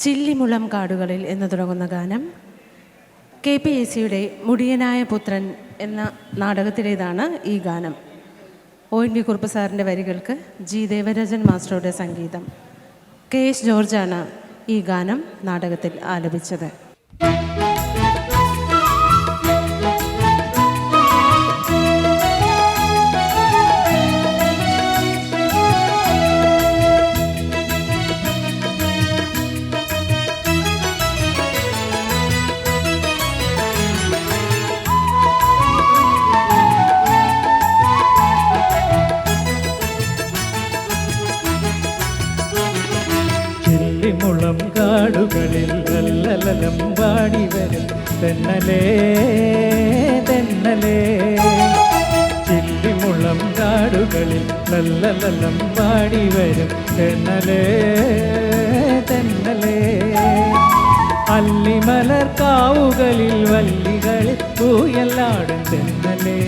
ചില്ലിമുളം കാടുകളിൽ എന്ന് തുടങ്ങുന്ന ഗാനം KPACയുടെ മുടിയനായ പുത്രൻ എന്ന നാടകത്തിലേതാണ് ഈ ഗാനം. ONV കുറുപ്പ് സാറിൻ്റെ വരികൾക്ക് G ദേവരാജൻ മാസ്റ്ററുടെ സംഗീതം. KS ജോർജാണ് ഈ ഗാനം നാടകത്തിൽ ആലപിച്ചത്. ചില്ലിമുളം കാടുകളിൽ ലല്ലലലം പാടി വരും തെന്നലേ തെന്നലേ. ചില്ലിമുളം കാടുകളിൽ ലല്ലലലം പാടി വരും തെന്നലേ തെന്നലേ. അല്ലിമലർ കാവുകളിൽ വല്ലികളിൽ പൂയല്ലാടും തെന്നലേ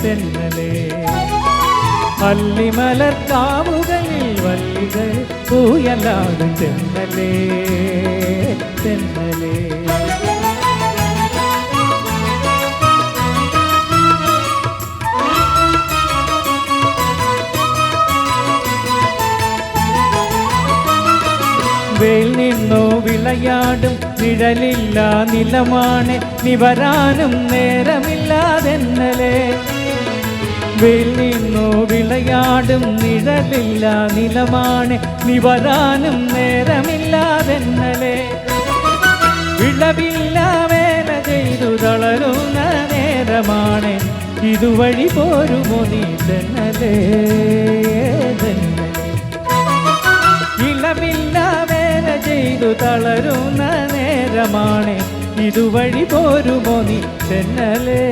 തെന്നലേ. അല്ലിമലർ കാവുകളിൽ വല്ലികൾ പൂയലാടും തെന്നലേ തെന്നലേ. വെയിൽ നിന്നോ വിളയാടും നിഴലില്ല നിലമാണ് നിവരാനും നേരമില്ലാതെന്നലേ. വെയിൽ നിന്നോ വിളയാടും നിഴലില്ല നിലമാണ് നിവരാനും നേരമില്ലാതെന്നലേ. വിളവില്ല വേല ചെയ്തു തളരുന്ന നേരമാണ് ഇതുവഴി പോരുമോ നീ തെന്നലേ തെന്നലേ. ഇളവില്ല വേല ചെയ്തു തളരുന്ന നേരമാണ് ഇതുവഴി പോരുമോ നീ തെന്നലേ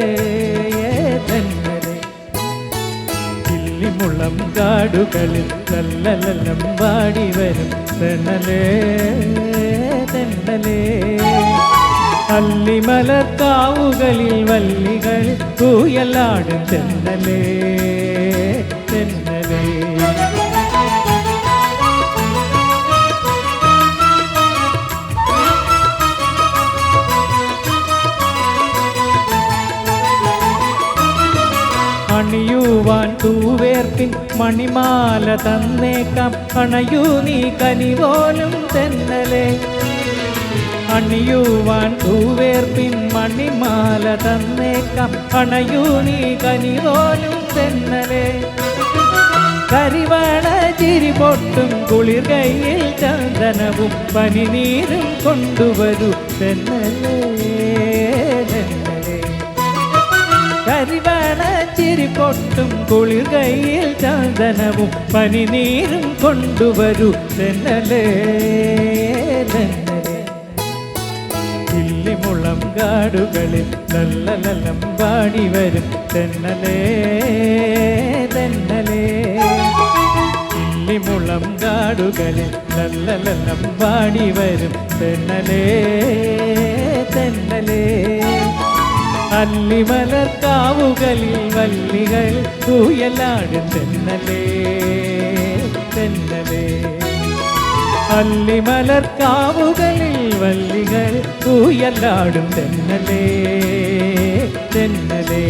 തെന്നലേ. ചില്ലിമുളം കാടുകളിൽ ലല്ലലലം പാടി വരും തെന്നലേ തെന്നലേ. അല്ലിമലർ കാവുകളിൽ വല്ലികളിൽ പൂയലാടും തെന്നലേ തെന്നലേ. അണിയുവാൻ തൂവേർപ്പിൻ മണിമാല തന്നേക്കാം അണയൂ നീ കനിപോലും തെന്നലേ. അണിയുവാൻ തൂവേർപ്പിൻ മണിമാല തന്നേക്കാം അണയൂ നീ കനിപോലും തെന്നലേ. കരിവള ചിരി പൊട്ടും കുളിർ കയ്യിൽ ചന്ദനവും പനിനീരും കൊണ്ടുവരൂ തെന്നലേ തെന്നലേ. കരിവള ചിരി പൊട്ടും കുളിർ കയ്യിൽ ചന്ദനവും പനിനീരും കൊണ്ടുവരൂ തെന്നലേ തെന്നലേ. ചില്ലിമുളം കാടുകളിൽ ലല്ലലലം പാടി വരും തെന്നലേ തെന്നലേ. ചില്ലിമുളം കാടുകളിൽ ലല്ലലലം പാടി വരും തെന്നലേ തെന്നലേ. അല്ലിമലർ കാവുകളിൽ വല്ലികൾ പൂയലാടും തെന്നലേ തെന്നലേ. അല്ലിമലർ കാവുകളിൽ വല്ലികൾ പൂയലാടും തെന്നലേ തെന്നലേ.